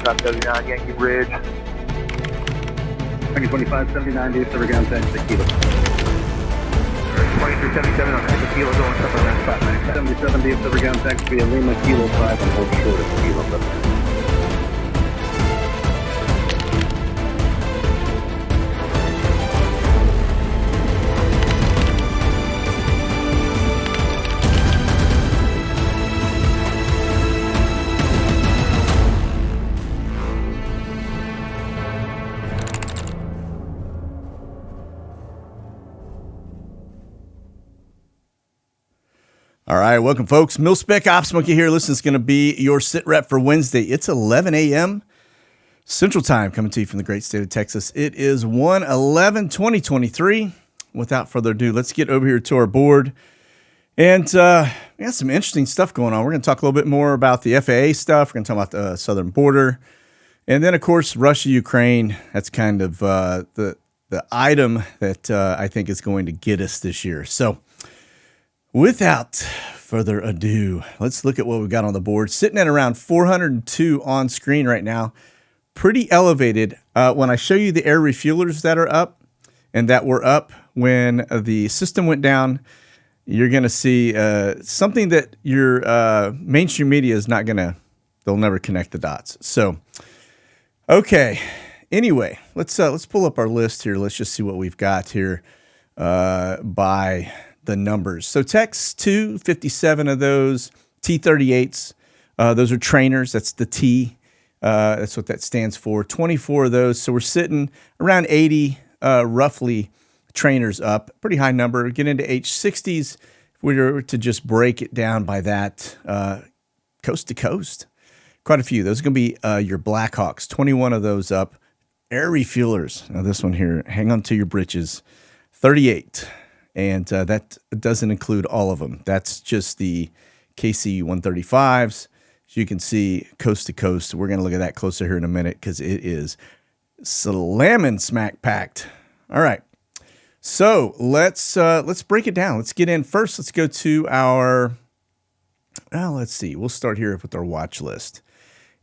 top 79, Yankee Bridge. 2025, 79 days, over ground tank, 6 kilo. 2377 on half a kilo, going somewhere around 597. 77 days, over ground tank, via Lima, kilo 5, and hold short of kilo 7. All right, welcome, folks. Mil-Spec Ops Monkey here. Listen, it's going to be your Sitrep for Wednesday. It's 11 a.m. Central Time, coming to you from the great state of Texas. It is 1/11/2023. Without further ado, let's get over here to our board. And we got some interesting stuff going on. We're going to talk a little bit more about the FAA stuff. We're going to talk about the southern border. And then, of course, Russia, Ukraine. That's kind of the item that I think is going to get us this year. So, without further ado, let's look at what we've got on the board. Sitting at around 402 on screen right now. Pretty elevated. When I show you the air refuelers that are up and that were up when the system went down, you're going to see something that your mainstream media is not going to, they'll never connect the dots. So, okay. Anyway, let's pull up our list here. Let's just see what we've got here by the numbers. So Techs 2, 57 of those, T-38s, those are trainers. That's the T. That's what that stands for. 24 of those. So we're sitting around 80, roughly, trainers up. Pretty high number. Get into H-60s. If we were to just break it down by that, coast to coast, quite a few. Those are going to be your Blackhawks. 21 of those up. Air refuelers. Now this one here, hang on to your britches. 38. And that doesn't include all of them. That's just the KC-135s. As you can see, coast to coast. We're going to look at that closer here in a minute because it is slamming smack packed. All right. So let's break it down. Let's get in first. Let's go to our, well, let's see. We'll start here with our watch list.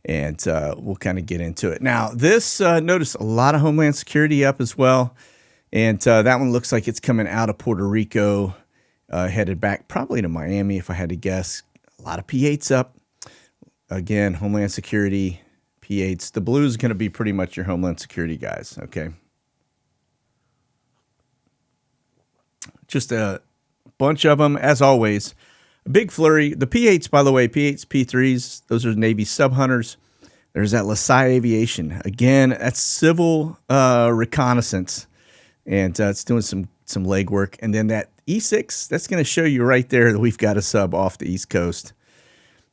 And we'll kind of get into it. Now, this, notice a lot of Homeland Security up as well. And that one looks like it's coming out of Puerto Rico, headed back probably to Miami, if I had to guess. A lot of P-8s up. Again, Homeland Security, P-8s. The blue is going to be pretty much your Homeland Security guys, okay? Just a bunch of them, as always. A big flurry. The P-8s, by the way, P-8s, P-3s, those are Navy Subhunters. There's that LaSalle Aviation. Again, that's civil reconnaissance. And it's doing some legwork. And then that E6, that's going to show you right there that we've got a sub off the East Coast.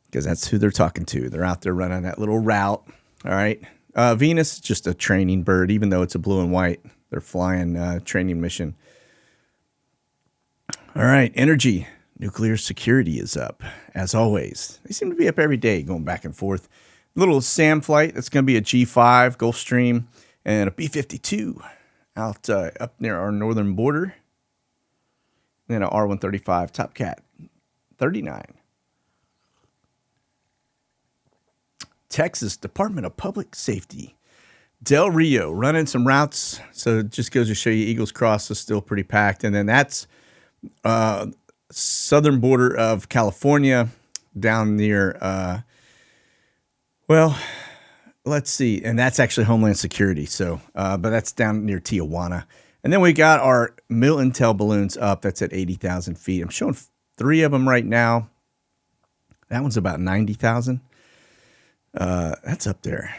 Because that's who they're talking to. They're out there running that little route. All right. Venus, just a training bird, even though it's a blue and white. They're flying training mission. All right. Energy. Nuclear security is up, as always. They seem to be up every day, going back and forth. Little SAM flight. That's going to be a G5, Gulfstream, and a B-52. Out up near our northern border. Then an R-135 Top Cat 39. Texas Department of Public Safety. Del Rio running some routes. So it just goes to show you Eagles Cross is still pretty packed. And then that's southern border of California down near, well, let's see. And that's actually Homeland Security. So, but that's down near Tijuana. And then we got our Mil Intel balloons up. That's at 80,000 feet. I'm showing 3 of them right now. That one's about 90,000. That's up there.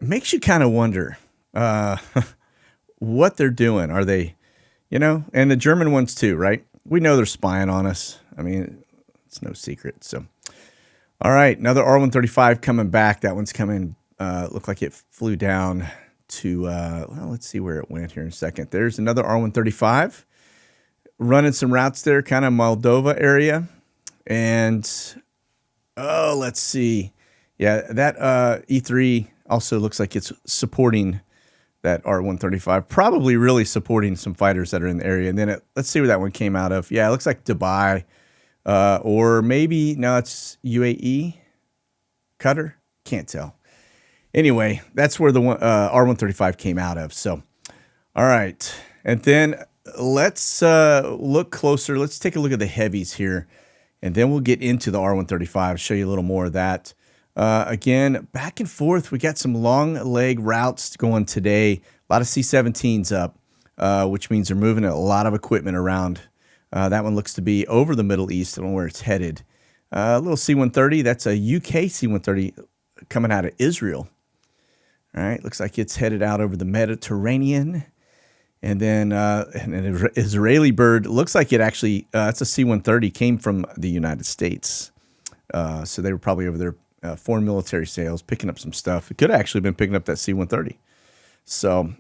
It makes you kind of wonder what they're doing. Are they, and the German ones too, right? We know they're spying on us. I mean, it's no secret. So, all right. Another R-135 coming back. That one's coming. Looked like it flew down to, well, let's see where it went here in a second. There's another R-135 running some routes there, kind of Moldova area. And, oh, let's see. Yeah, that E3 also looks like it's supporting that R-135, probably really supporting some fighters that are in the area. And then let's see where that one came out of. Yeah, it looks like Dubai, or maybe, no, it's UAE, Qatar, can't tell. anyway, that's where the R135 came out of. So, all right. And then let's look closer. Let's take a look at the heavies here, and then we'll get into the R135, show you a little more of that. Again, back and forth, we got some long leg routes going today. A lot of C-17s up, which means they're moving a lot of equipment around. That one looks to be over the Middle East. I don't know where it's headed. A little C-130, that's a UK C-130 coming out of Israel. All right, looks like it's headed out over the Mediterranean. And then an Israeli bird, looks like it actually, it's a C-130, came from the United States. So they were probably over there, foreign military sales, picking up some stuff. It could have actually been picking up that C-130. So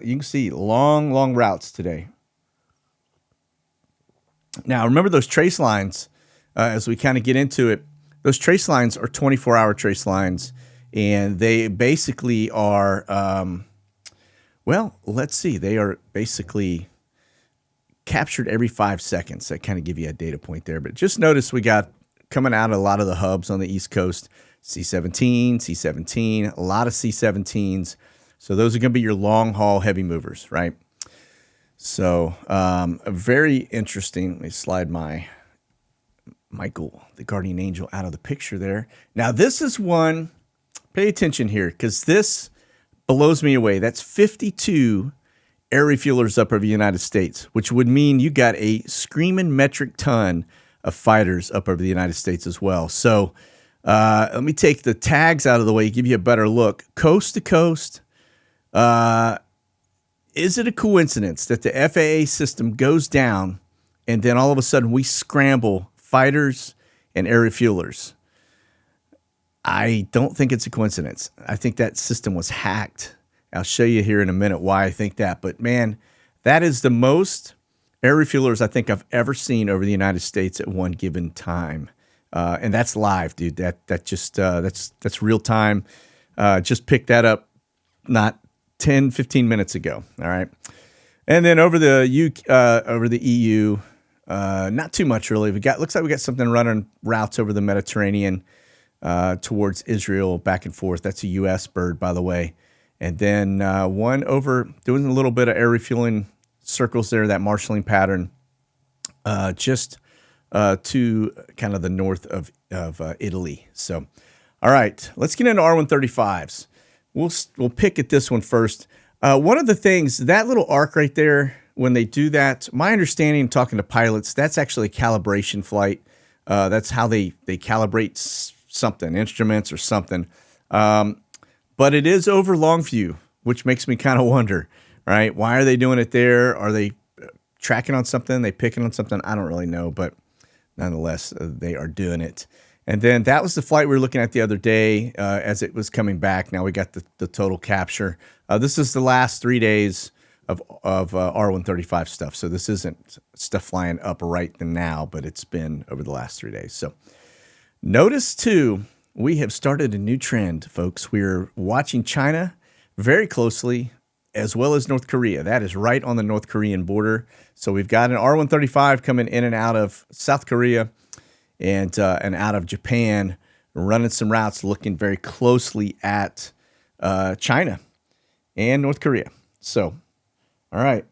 you can see long routes today. Now, remember those trace lines, as we kind of get into it, those trace lines are 24-hour trace lines, and they basically are, well, let's see, they are basically captured every 5 seconds. I kind of give you a data point there, but just notice we got coming out of a lot of the hubs on the East Coast, C-17, a lot of C-17s. So those are going to be your long-haul heavy movers, right? So very interesting. Let me slide my Michael, the guardian angel, out of the picture there. Now, this is one, pay attention here, because this blows me away. That's 52 air refuelers up over the United States, which would mean you got a screaming metric ton of fighters up over the United States as well. So let me take the tags out of the way, give you a better look. Coast to coast. Is it a coincidence that the FAA system goes down and then all of a sudden we scramble fighters and air refuelers? I don't think it's a coincidence. I think that system was hacked. I'll show you here in a minute why I think that. But man, that is the most air refuelers I think I've ever seen over the United States at one given time. And that's live, dude. That's real time. Just picked that up not 10, 15 minutes ago. All right. And then over the EU, not too much really. Looks like we got something running routes over the Mediterranean towards Israel, back and forth. That's a U.S. bird, by the way. And then one over doing a little bit of air refueling circles there, that marshalling pattern, just to kind of the north of Italy. So, all right, let's get into R135s. We'll pick at this one first. One of the things, that little arc right there, when they do that, my understanding, talking to pilots, that's actually a calibration flight. That's how they calibrate something, instruments or something. But it is over Longview, which makes me kind of wonder, right? Why are they doing it there? Are they tracking on something? They picking on something? I don't really know, but nonetheless, they are doing it. And then that was the flight we were looking at the other day as it was coming back. Now we got the total capture. This is the last 3 days of R135 stuff. So this isn't stuff flying up right now, but it's been over the last 3 days. So notice too, we have started a new trend, folks. We're watching China very closely, as well as North Korea. That is right on the North Korean border. So we've got an R135 coming in and out of South Korea and out of Japan, running some routes, looking very closely at China and North Korea. So, all right.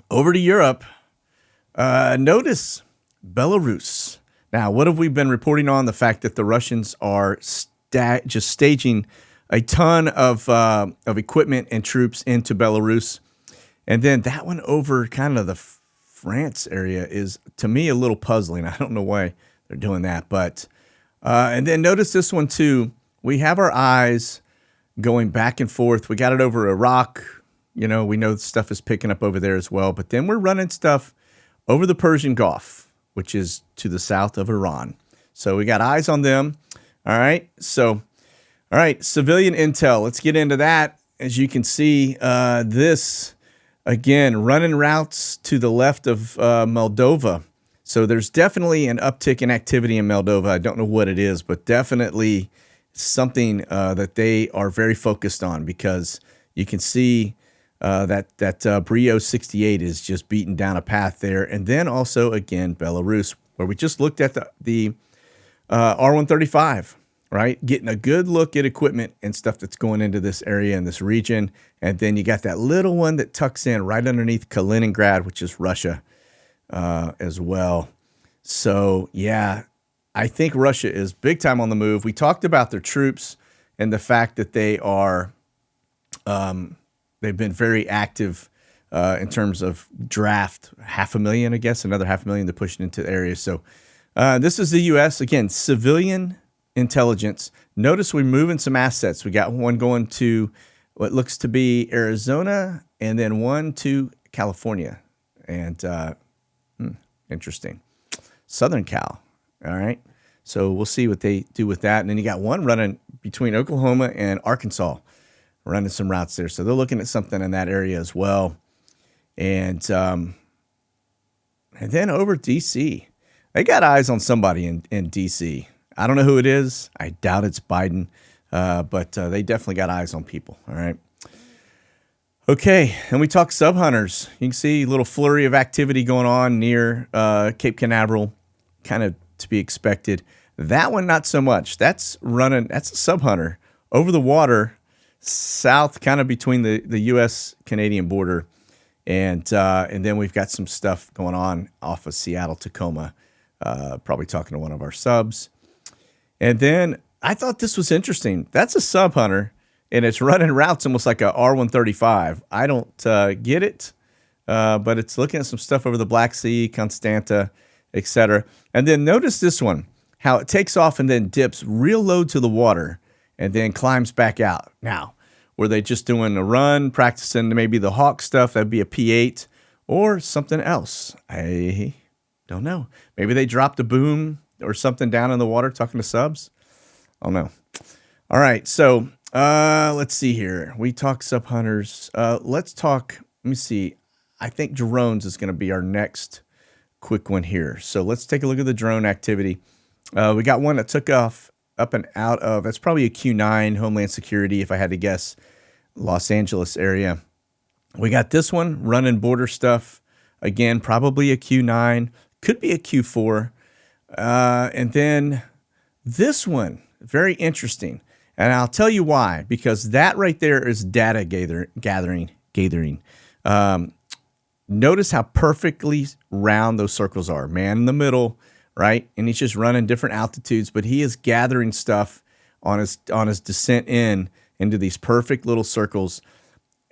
Over to Europe. Notice Belarus. Now, what have we been reporting on? The fact that the Russians are just staging a ton of equipment and troops into Belarus. And then that one over kind of the France area is, to me, a little puzzling. I don't know why they're doing that. But and then notice this one, too. We have our eyes going back and forth. We got it over Iraq. You know, we know stuff is picking up over there as well. But then we're running stuff over the Persian Gulf, which is to the south of Iran. So we got eyes on them. All right. So, all right, civilian intel. Let's get into that. As you can see, this, again, running routes to the left of Moldova. So there's definitely an uptick in activity in Moldova. I don't know what it is, but definitely something that they are very focused on, because you can see that Brio 68 is just beating down a path there. And then also, again, Belarus, where we just looked at the R135, right? Getting a good look at equipment and stuff that's going into this area in this region. And then you got that little one that tucks in right underneath Kaliningrad, which is Russia as well. So, yeah, I think Russia is big time on the move. We talked about their troops and the fact that they are, they've been very active in terms of draft, 500,000, I guess, another 500,000 to push it into the area. So this is the U.S. Again, civilian intelligence. Notice we're moving some assets. We got one going to what looks to be Arizona, and then one to California. And interesting. Southern Cal. All right. So we'll see what they do with that. And then you got one running between Oklahoma and Arkansas, running some routes there. So they're looking at something in that area as well. And then over D.C., they got eyes on somebody in D.C. I don't know who it is. I doubt it's Biden, but they definitely got eyes on people. All right. Okay, and we talk Subhunters. You can see a little flurry of activity going on near Cape Canaveral, kind of to be expected. That one, not so much. That's a Subhunter over the water, south, kind of between the U.S.-Canadian border. And then we've got some stuff going on off of Seattle, Tacoma, probably talking to one of our subs. And then I thought this was interesting. That's a Subhunter, and it's running routes almost like a R135. I don't get it, but it's looking at some stuff over the Black Sea, Constanta, etc. And then notice this one, how it takes off and then dips real low to the water and then climbs back out. Now, were they just doing a run, practicing maybe the Hawk stuff? That'd be a P8 or something else. I don't know. Maybe they dropped a boom or something down in the water talking to subs. I don't know. All right. So let's see here. We talk Subhunters. Let's talk. Let me see. I think drones is going to be our next quick one here. So let's take a look at the drone activity. We got one that took off up and out of, that's probably a Q9, Homeland Security, if I had to guess, Los Angeles area. We got this one running border stuff. Again, probably a Q9, could be a Q4. And then this one, very interesting. And I'll tell you why, because that right there is data gathering. Notice how perfectly round those circles are. Man in the middle, right? And he's just running different altitudes, but he is gathering stuff on his descent into these perfect little circles.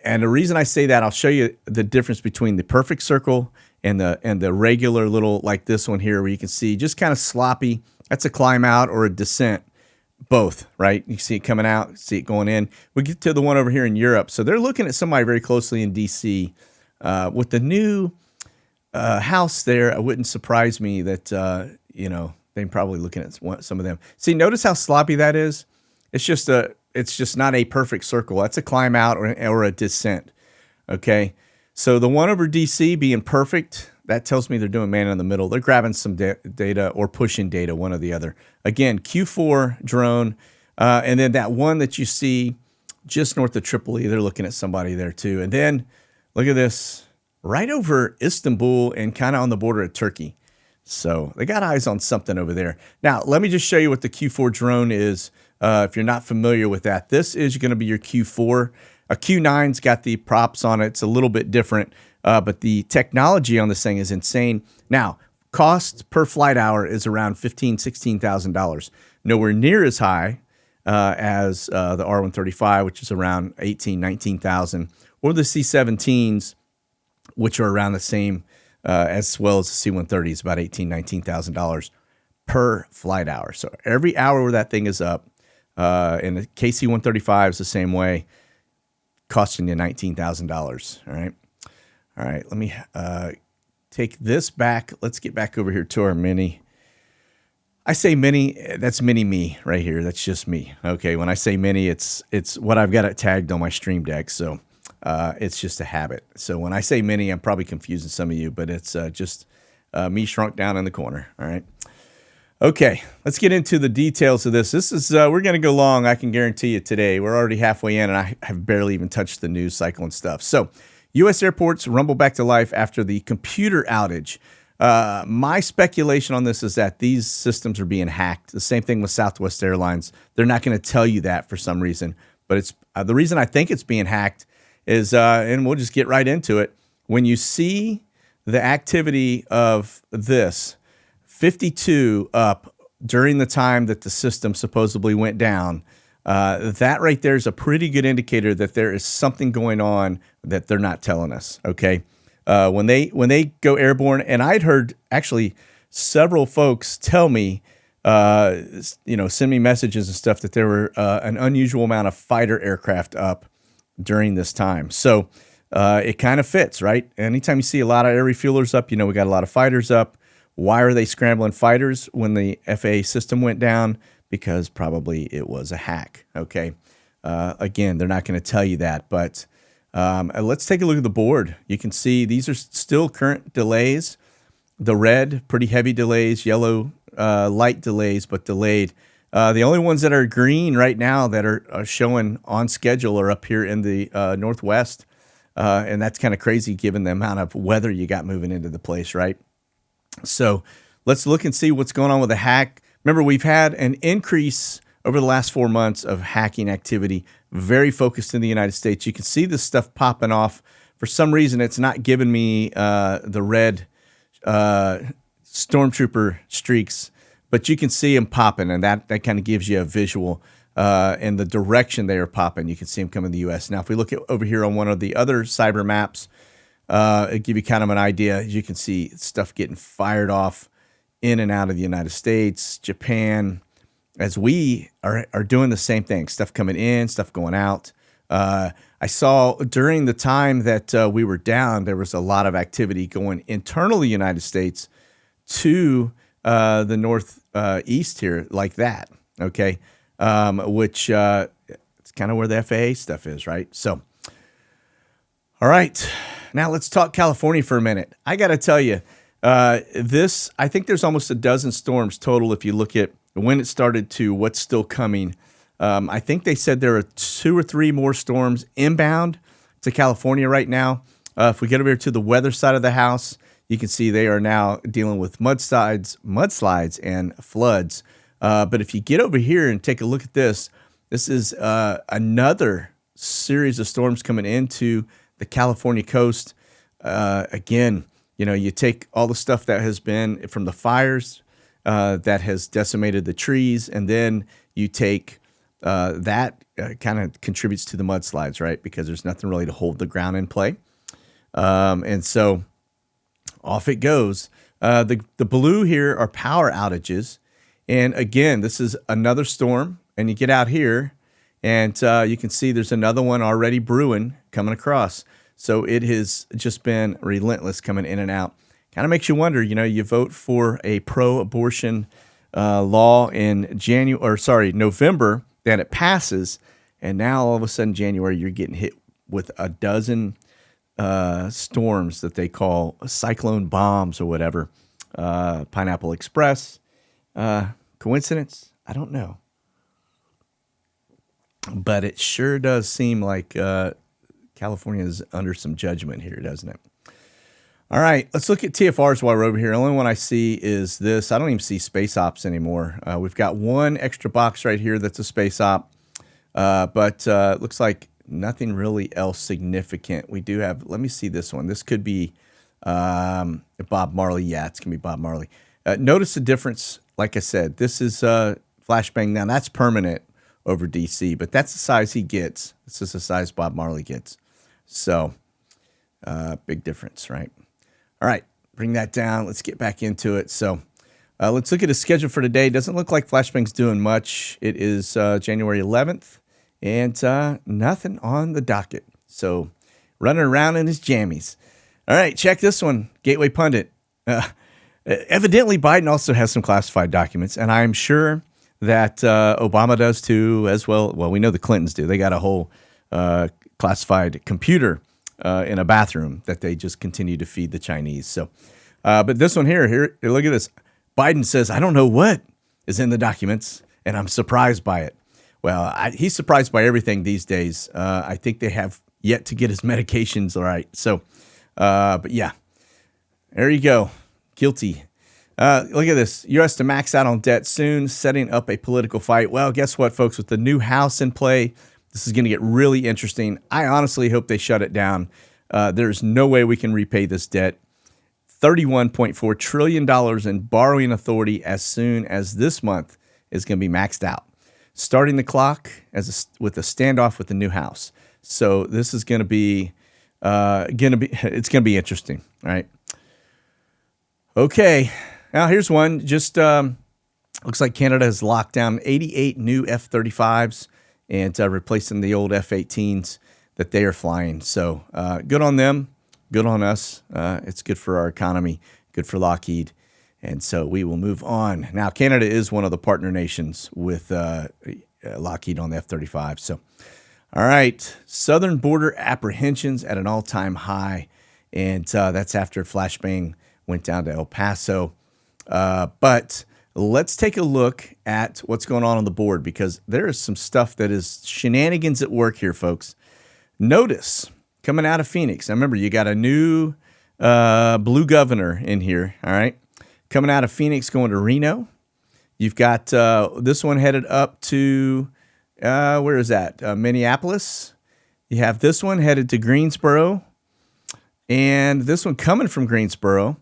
And the reason I say that, I'll show you the difference between the perfect circle and the regular little, like this one here, where you can see just kind of sloppy. That's a climb out or a descent, both, right? You see it coming out, see it going in. We get to the one over here in Europe. So they're looking at somebody very closely in DC. With the new house there, it wouldn't surprise me that, they're probably looking at some of them. See, notice how sloppy that is? It's just not a perfect circle. That's a climb out or a descent, okay? So the one over DC being perfect, that tells me they're doing man in the middle. They're grabbing some data or pushing data, one or the other. Again, Q4 drone, and then that one that you see just north of Tripoli, they're looking at somebody there too. And then look at this, right over Istanbul and kind of on the border of Turkey. So they got eyes on something over there. Now, let me just show you what the Q4 drone is. If you're not familiar with that, this is going to be your Q4. A Q9's got the props on it. It's a little bit different, but the technology on this thing is insane. Now, cost per flight hour is around $15,000, $16,000. Nowhere near as high as the R135, which is around $18,000, $19,000, or the C-17s, which are around the same as well as the C-130 is about $18,000, $19,000 per flight hour. So every hour where that thing is up, and the KC-135 is the same way, costing you $19,000. All right. Let me take this back. Let's get back over here to our mini. I say mini, that's mini me right here. That's just me. Okay. When I say mini, it's what I've got it tagged on my Stream Deck. So it's just a habit. So when I say mini, I'm probably confusing some of you, but it's just me shrunk down in the corner. All right. Okay, let's get into the details of this. This is we're going to go long, I can guarantee you today. We're already halfway in, and I have barely even touched the news cycle and stuff. So, U.S. airports rumble back to life after the computer outage. My speculation on this is that these systems are being hacked. The same thing with Southwest Airlines. They're not going to tell you that for some reason, but it's the reason I think it's being hacked is, and we'll just get right into it. When you see the activity of this 52 up during the time that the system supposedly went down, that right there is a pretty good indicator that there is something going on that they're not telling us. Okay. When they go airborne, and I'd heard actually several folks tell me, send me messages and stuff that there were an unusual amount of fighter aircraft up during this time. So it kind of fits, right? Anytime you see a lot of air refuelers up, we got a lot of fighters up. Why are they scrambling fighters when the FAA system went down? Because probably it was a hack. Okay. Again, they're not going to tell you that, but let's take a look at the board. You can see these are still current delays. The red, pretty heavy delays, yellow, light delays, but delayed. The only ones that are green right now that are showing on schedule are up here in the Northwest. And that's kind of crazy given the amount of weather you got moving into the place, right? So let's look and see what's going on with the hack. Remember, we've had an increase over the last 4 months of hacking activity, very focused in the United States. You can see this stuff popping off. For some reason, it's not giving me the red stormtrooper streaks, but you can see them popping, and that kind of gives you a visual in the direction they are popping. You can see them coming in the U.S. Now, if we look at over here on one of the other cyber maps, it'll give you kind of an idea. You can see stuff getting fired off in and out of the United States, Japan, as we are doing the same thing. Stuff coming in, stuff going out. I saw during the time that we were down, there was a lot of activity going internally United States to the northeast here, like that. Okay, which it's kind of where the FAA stuff is, right? So, all right, now let's talk California for a minute. I got to tell you, I think there's almost a dozen storms total if you look at when it started to what's still coming. I think they said there are 2 or 3 more storms inbound to California right now. If we get over here to the weather side of the house, you can see they are now dealing with mudslides and floods. But if you get over here and take a look at this is another series of storms coming into the California coast. Again, you take all the stuff that has been from the fires that has decimated the trees, and then you take that kind of contributes to the mudslides, right? Because there's nothing really to hold the ground in play. And so off it goes. The blue here are power outages. And again, this is another storm. And you get out here and you can see there's another one already brewing coming across. So it has just been relentless coming in and out. Kind of makes you wonder, you vote for a pro-abortion law in November, then it passes, and now all of a sudden January you're getting hit with a dozen storms that they call cyclone bombs or whatever. Pineapple Express. Coincidence? I don't know. But it sure does seem like California is under some judgment here, doesn't it? All right, let's look at TFRs while we're over here. The only one I see is this. I don't even see space ops anymore. We've got one extra box right here that's a space op, but it looks like nothing really else significant. We do have, let me see this one. This could be Bob Marley. Yeah, it's going to be Bob Marley. Notice the difference. Like I said, this is Flashbang. Now, that's permanent over DC, but that's the size he gets. This is the size Bob Marley gets. So, big difference, right? All right, bring that down. Let's get back into it. So, let's look at his schedule for today. Doesn't look like Flashbang's doing much. It is January 11th, and nothing on the docket. So, running around in his jammies. All right, check this one. Gateway Pundit. Evidently, Biden also has some classified documents, and I'm sure that Obama does too, as well. Well, we know the Clintons do. They got a whole classified computer in a bathroom that they just continue to feed the Chinese. So, but this one here, look at this. Biden says, I don't know what is in the documents, and I'm surprised by it. Well, he's surprised by everything these days. I think they have yet to get his medications right. So, but yeah, there you go. Guilty. Look at this. U.S. to max out on debt soon, setting up a political fight. Well, guess what, folks? With the new House in play, this is going to get really interesting. I honestly hope they shut it down. There's no way we can repay this debt. $31.4 trillion in borrowing authority as soon as this month is going to be maxed out. Starting the clock with a standoff with the new House. So this is going to be it's going to be interesting. All right. Okay. Now here's one. Just looks like Canada has locked down 88 new F-35s and replacing the old F-18s that they are flying. So good on them. Good on us. It's good for our economy. Good for Lockheed. And so we will move on. Now, Canada is one of the partner nations with Lockheed on the F-35. So, all right. Southern border apprehensions at an all-time high. And that's after Flashbang went down to El Paso. But let's take a look at what's going on the board, because there is some stuff that is shenanigans at work here, folks. Notice coming out of Phoenix. Now, remember, you got a new blue governor in here, all right? Coming out of Phoenix going to Reno. You've got this one headed up to, where is that? Minneapolis. You have this one headed to Greensboro. And this one coming from Greensboro.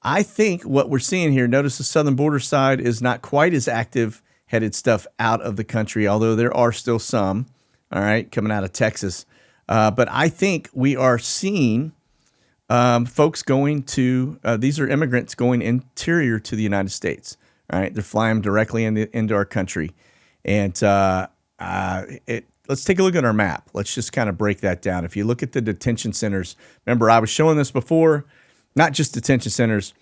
I think what we're seeing here, notice the southern border side is not quite as active headed stuff out of the country, although there are still some, all right, coming out of Texas. But I think we are seeing folks going to, these are immigrants going interior to the United States, all right? They're flying directly into our country. And let's take a look at our map. Let's just kind of break that down. If you look at the detention centers, remember I was showing this before, not just detention centers.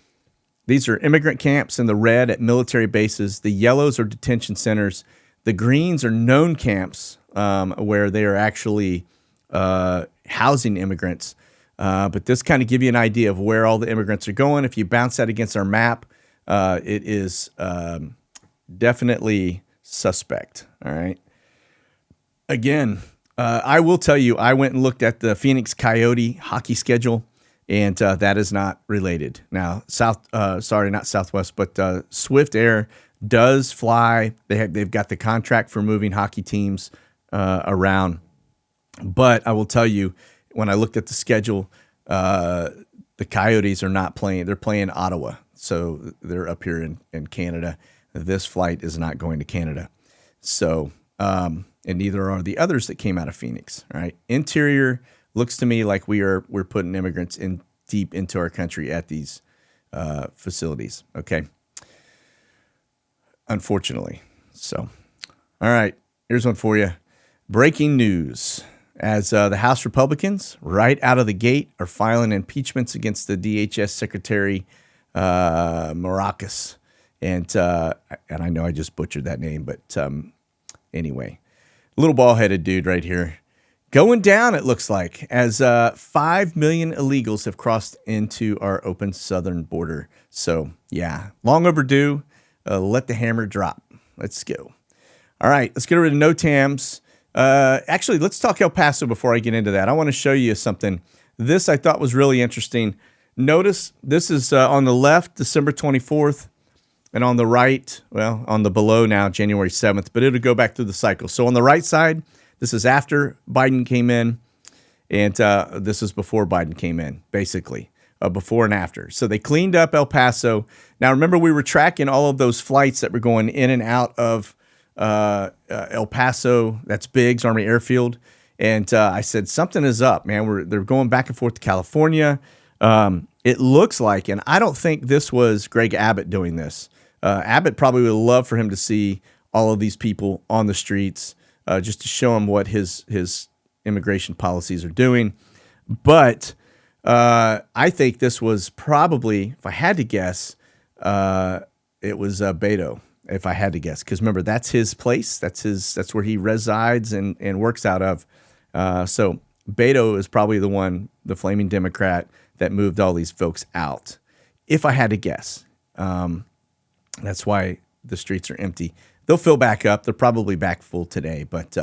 These are immigrant camps in the red at military bases. The yellows are detention centers. The greens are known camps where they are actually housing immigrants. But this kind of give you an idea of where all the immigrants are going. If you bounce that against our map, it is definitely suspect. All right. Again, I will tell you, I went and looked at the Phoenix Coyote hockey schedule, and that is not related. Now, not Southwest, but Swift Air does fly. They've got the contract for moving hockey teams around. But I will tell you, when I looked at the schedule, the Coyotes are not playing. They're playing Ottawa, so they're up here in Canada. This flight is not going to Canada. So, and neither are the others that came out of Phoenix. All right, interior looks to me like we're putting immigrants in deep into our country at these facilities. Okay, unfortunately. So, all right, here's one for you. Breaking news. As the House Republicans, right out of the gate, are filing impeachments against the DHS Secretary Maracas. And I know I just butchered that name, but anyway, little ball-headed dude right here. Going down, it looks like, as 5 million illegals have crossed into our open southern border. So, yeah, long overdue. Let the hammer drop. Let's go. All right, let's get rid of no Tams. Actually, let's talk El Paso before I get into that. I want to show you something. This I thought was really interesting. Notice this is on the left, December 24th, and on the right, well, on the below now, January 7th, but it'll go back through the cycle. So on the right side, this is after Biden came in, and this is before Biden came in, basically, before and after. So they cleaned up El Paso. Now, remember, we were tracking all of those flights that were going in and out of El Paso, that's Biggs Army Airfield, and I said something is up, man. They're going back and forth to California. It looks like, and I don't think this was Greg Abbott doing this. Abbott probably would love for him to see all of these people on the streets, just to show him what his immigration policies are doing. But I think this was probably, if I had to guess, it was Beto. If I had to guess, because remember, that's his place. That's where he resides and works out of. So Beto is probably the flaming Democrat that moved all these folks out. If I had to guess, that's why the streets are empty. They'll fill back up. They're probably back full today. But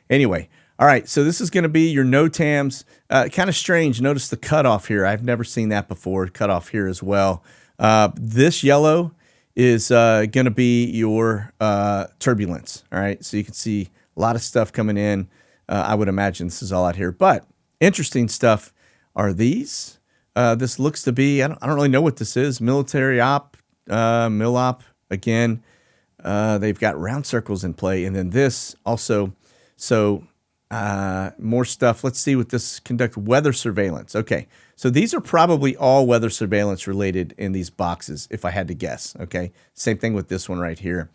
anyway, all right. So this is going to be your no Tams. Kind of strange. Notice the cutoff here. I've never seen that before. Cutoff here as well. This yellow is going to be your turbulence. All right, so you can see a lot of stuff coming in. I would imagine this is all out here, but interesting stuff are these. This looks to be, I don't really know what this is. Military op, mil op again. They've got round circles in play, and then this also. So more stuff. Let's see what this conduct weather surveillance. Okay, so these are probably all weather surveillance related in these boxes, if I had to guess. Okay, same thing with this one right here.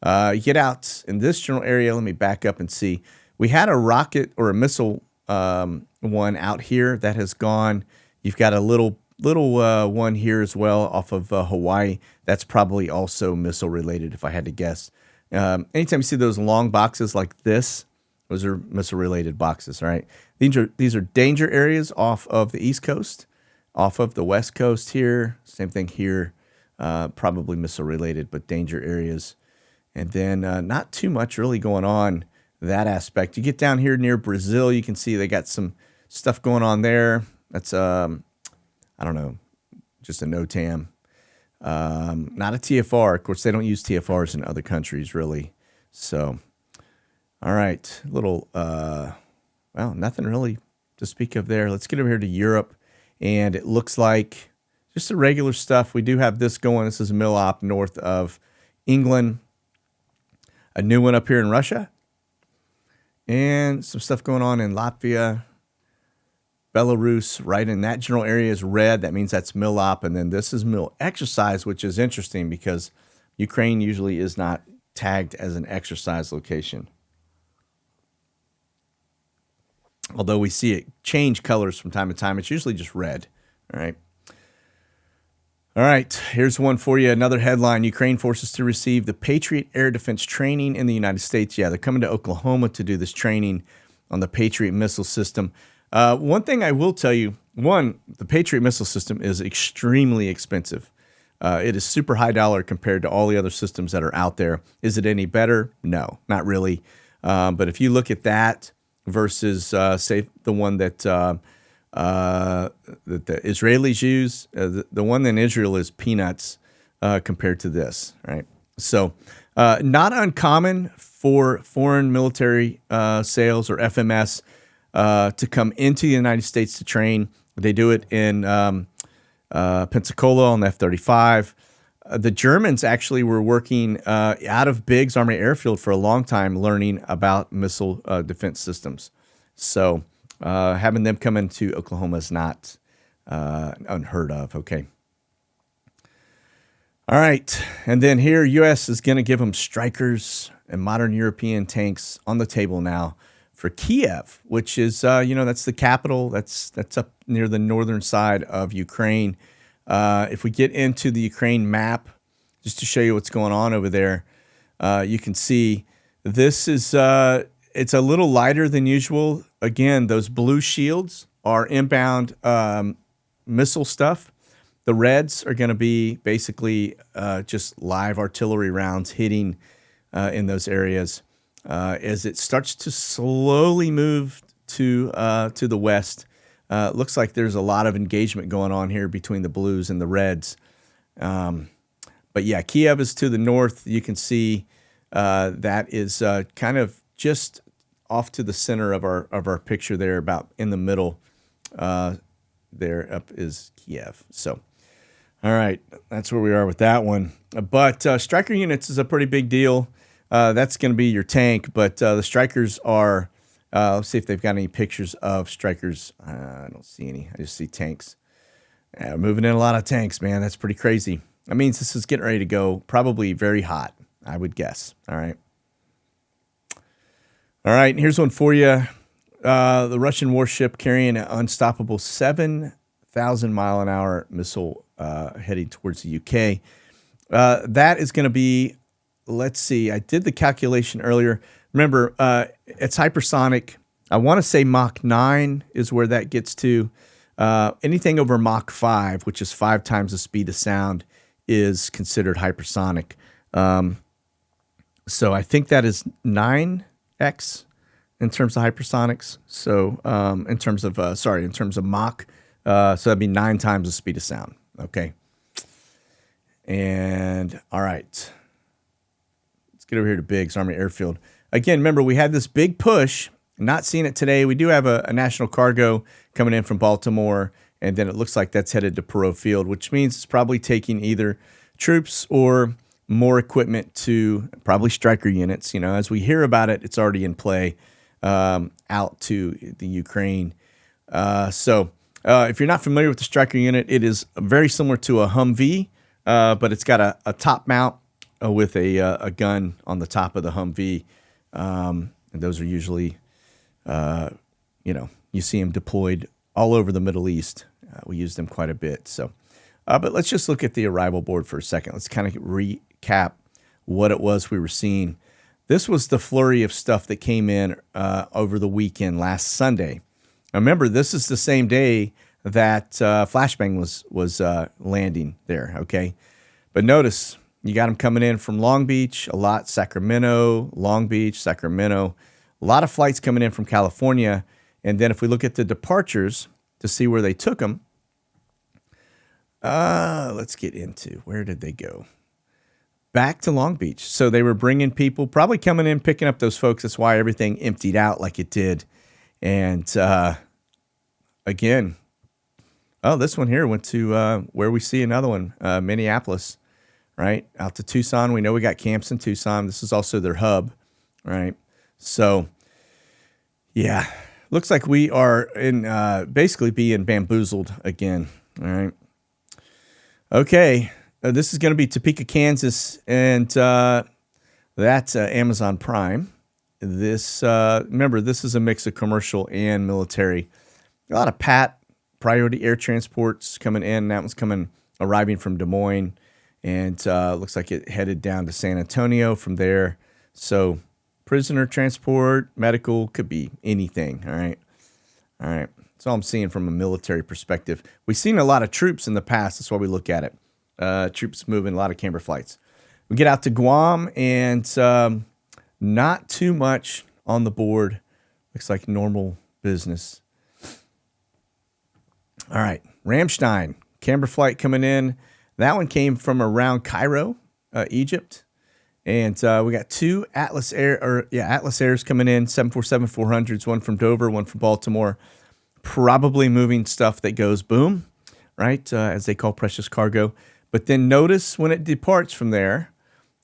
You get out in this general area. Let me back up and see. We had a rocket or a missile one out here that has gone. You've got a little one here as well off of Hawaii. That's probably also missile related, if I had to guess. Anytime you see those long boxes like this, those are missile related boxes, right? These are danger areas off of the East Coast, off of the West Coast here. Same thing here, probably missile related, but danger areas. And then not too much really going on that aspect. You get down here near Brazil, you can see they got some stuff going on there. That's I don't know, just a NOTAM. Not a TFR. Of course, they don't use TFRs in other countries, really. So, all right. Little, well, nothing really to speak of there. Let's get over here to Europe. And it looks like just the regular stuff. We do have this going. This is Milop north of England. A new one up here in Russia. And some stuff going on in Latvia. Belarus, right in that general area is red. That means that's Milop. And then this is Mil exercise, which is interesting because Ukraine usually is not tagged as an exercise location. Although we see it change colors from time to time, it's usually just red. All right. All right, here's one for you. Another headline: Ukraine forces to receive the Patriot air defense training in the United States. Yeah, they're coming to Oklahoma to do this training on the Patriot missile system. One thing I will tell you, the Patriot missile system is extremely expensive. It is super high dollar compared to all the other systems that are out there. Is it any better? No, not really. But if you look at that versus, say, the one that the Israelis use, the one in Israel is peanuts compared to this, right? So not uncommon for foreign military sales or FMS to come into the United States to train. They do it in Pensacola on the F-35. The Germans actually were working out of Biggs Army Airfield for a long time learning about missile defense systems. So having them come into Oklahoma is not unheard of, okay? All right, and then here, U.S. is going to give them Strykers and modern European tanks on the table now for Kiev, which is, that's the capital. That's up near the northern side of Ukraine. If we get into the Ukraine map, just to show you what's going on over there, you can see this is, it's a little lighter than usual. Again, those blue shields are inbound missile stuff. The reds are going to be basically just live artillery rounds hitting in those areas. As it starts to slowly move to the west, looks like there's a lot of engagement going on here between the blues and the reds. But yeah, Kiev is to the north. You can see that is kind of just off to the center of our picture there, about in the middle. There up is Kiev. So, all right, that's where we are with that one. But Stryker units is a pretty big deal. That's going to be your tank, but the Strykers are, let's see if they've got any pictures of Strykers. I don't see any. I just see tanks. We're moving in a lot of tanks, man. That's pretty crazy. That means this is getting ready to go probably very hot, I would guess. All right. All right, and here's one for you. The Russian warship carrying an unstoppable 7,000-mile-an-hour missile heading towards the UK. That is going to be, let's see, I did the calculation earlier. Remember, it's hypersonic. I want to say Mach 9 is where that gets to. Anything over Mach 5, which is 5 times the speed of sound, is considered hypersonic. So I think that is 9x in terms of hypersonics. So in terms of Mach, so that'd be 9 times the speed of sound. Okay. And all right, let's get over here to Biggs Army Airfield. Again, remember, we had this big push. Not seeing it today. We do have a national cargo coming in from Baltimore, and then it looks like that's headed to Perot Field, which means it's probably taking either troops or more equipment to probably Stryker units. You know, as we hear about it, it's already in play out to the Ukraine. So if you're not familiar with the Stryker unit, it is very similar to a Humvee, but it's got a top mount with a gun on the top of the Humvee. And those are usually, you see them deployed all over the Middle East. We use them quite a bit. So, but let's just look at the arrival board for a second. Let's kind of recap what it was we were seeing. This was the flurry of stuff that came in over the weekend last Sunday. Now remember, this is the same day that Flashbang was landing there, okay? But notice, you got them coming in from Long Beach, a lot, Sacramento, Long Beach, Sacramento. A lot of flights coming in from California. And then if we look at the departures to see where they took them, let's get into, where did they go? Back to Long Beach. So they were bringing people, probably coming in, picking up those folks. That's why everything emptied out like it did. And again, this one here went to where we see another one, Minneapolis, right? Out to Tucson. We know we got camps in Tucson. This is also their hub, right? So, yeah, looks like we are in basically being bamboozled again, all right? Okay, this is going to be Topeka, Kansas, and that's Amazon Prime. This, remember, this is a mix of commercial and military. A lot of priority air transports coming in. That one's arriving from Des Moines, and looks like it headed down to San Antonio from there. So prisoner transport, medical, could be anything, all right? All right, that's all I'm seeing from a military perspective. We've seen a lot of troops in the past. That's why we look at it. Troops moving, a lot of camber flights. We get out to Guam, and not too much on the board. Looks like normal business. All right, Ramstein, camber flight coming in. That one came from around Cairo, Egypt. And we got two Atlas Airs coming in, 747-400s, one from Dover, one from Baltimore. Probably moving stuff that goes boom, right, as they call precious cargo. But then notice when it departs from there,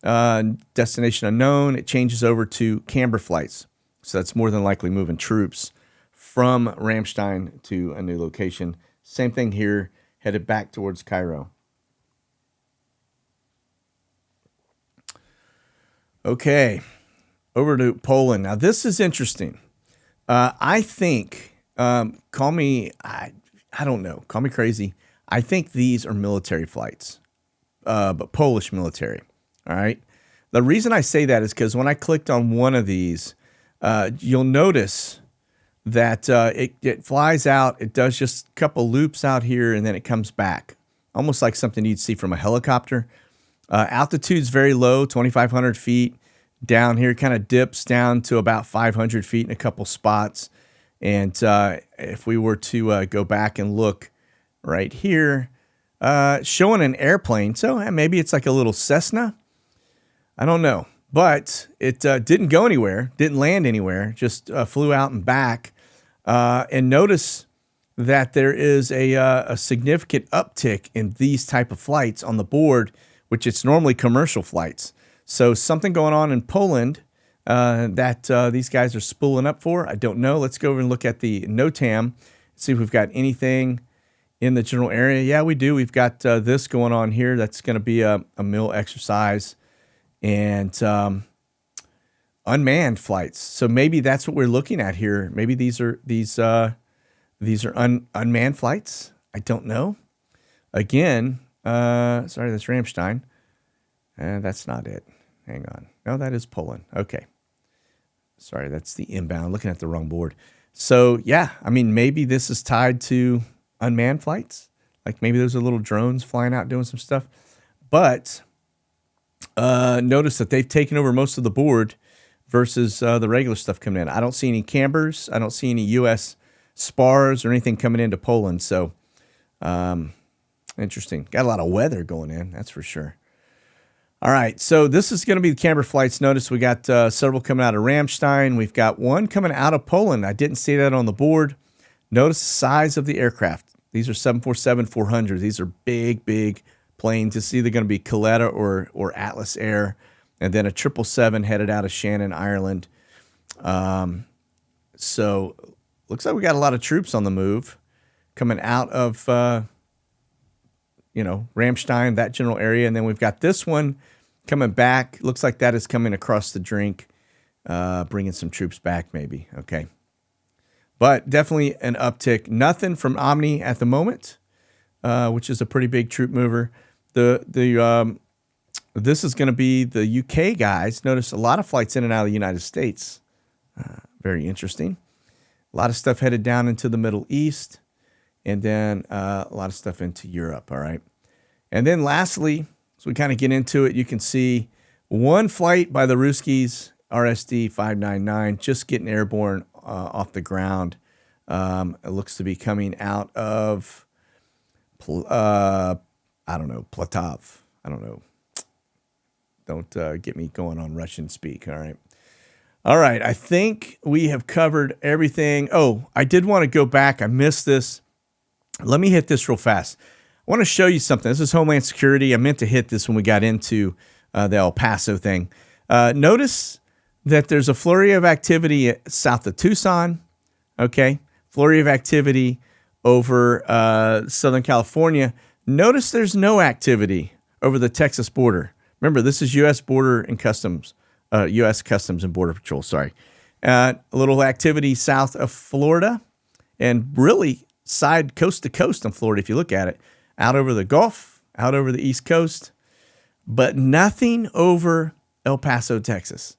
destination unknown, it changes over to camber flights. So that's more than likely moving troops from Ramstein to a new location. Same thing here, headed back towards Cairo. Okay, over to Poland. Now, this is interesting. I think, call me, I don't know, call me crazy. I think these are military flights, but Polish military, all right? The reason I say that is because when I clicked on one of these, you'll notice that it flies out, it does just a couple loops out here, and then it comes back, almost like something you'd see from a helicopter. Altitude's very low, 2,500 feet. Down here kind of dips down to about 500 feet in a couple spots. And if we were to go back and look right here, showing an airplane. So maybe it's like a little Cessna. I don't know. But it didn't go anywhere, didn't land anywhere, just flew out and back. And notice that there is a significant uptick in these type of flights on the board, which it's normally commercial flights. So something going on in Poland that these guys are spooling up for, I don't know. Let's go over and look at the NOTAM, see if we've got anything in the general area. Yeah, we do. We've got this going on here. That's going to be a mill exercise and unmanned flights. So maybe that's what we're looking at here. Maybe these are unmanned flights. I don't know. Again, sorry, that's Ramstein. That's not it. Hang on. No, that is Poland. Okay. Sorry, that's the inbound. Looking at the wrong board. So, yeah, I mean, maybe this is tied to unmanned flights. Like maybe those are little drones flying out doing some stuff. But notice that they've taken over most of the board versus the regular stuff coming in. I don't see any cambers. I don't see any U.S. spars or anything coming into Poland. So, Interesting. Got a lot of weather going in, that's for sure. All right, so this is going to be the camber flights. Notice we got several coming out of Ramstein. We've got one coming out of Poland. I didn't see that on the board. Notice the size of the aircraft. These are 747-400s. These are big, big planes. It's either going to be Coletta or Atlas Air, and then a 777 headed out of Shannon, Ireland. So looks like we got a lot of troops on the move coming out of Ramstein, that general area, and then we've got this one coming back. Looks like that is coming across the drink, bringing some troops back maybe. Okay. But definitely an uptick. Nothing from Omni at the moment, which is a pretty big troop mover. This is going to be the UK guys. Notice a lot of flights in and out of the United States. Very interesting. A lot of stuff headed down into the Middle East, and then a lot of stuff into Europe. All right. And then lastly, as we kind of get into it, you can see one flight by the Ruskies, RSD 599, just getting airborne off the ground. It looks to be coming out of, Platov. I don't know. Don't get me going on Russian speak. All right. All right. I think we have covered everything. Oh, I did want to go back. I missed this. Let me hit this real fast. I want to show you something. This is Homeland Security. I meant to hit this when we got into the El Paso thing. Notice that there's a flurry of activity south of Tucson. Okay. Flurry of activity over Southern California. Notice there's no activity over the Texas border. Remember, this is U.S. Border and Customs, U.S. Customs and Border Patrol, sorry. A little activity south of Florida, and really side coast to coast in Florida, if you look at it. Out over the Gulf, out over the East Coast, but nothing over El Paso, Texas.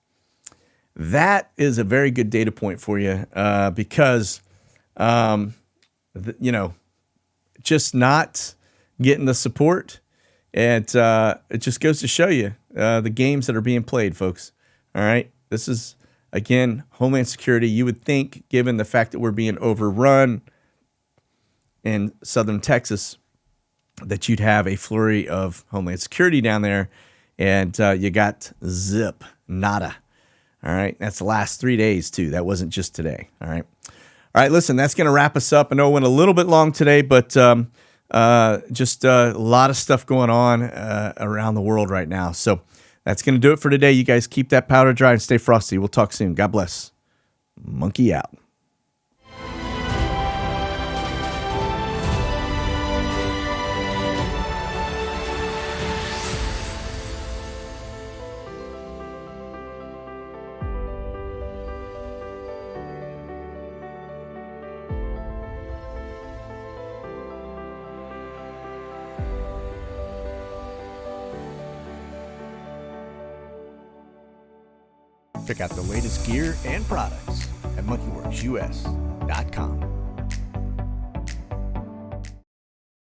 That is a very good data point for you because, just not getting the support. And it just goes to show you the games that are being played, folks. All right. This is, again, Homeland Security. You would think, given the fact that we're being overrun in southern Texas, that you'd have a flurry of Homeland Security down there. And you got zip, nada. All right. That's the last 3 days, too. That wasn't just today. All right. All right. Listen, that's going to wrap us up. I know it went a little bit long today, but just a lot of stuff going on around the world right now. So that's going to do it for today. You guys keep that powder dry and stay frosty. We'll talk soon. God bless. Monkey out. Check out the latest gear and products at monkeyworksus.com.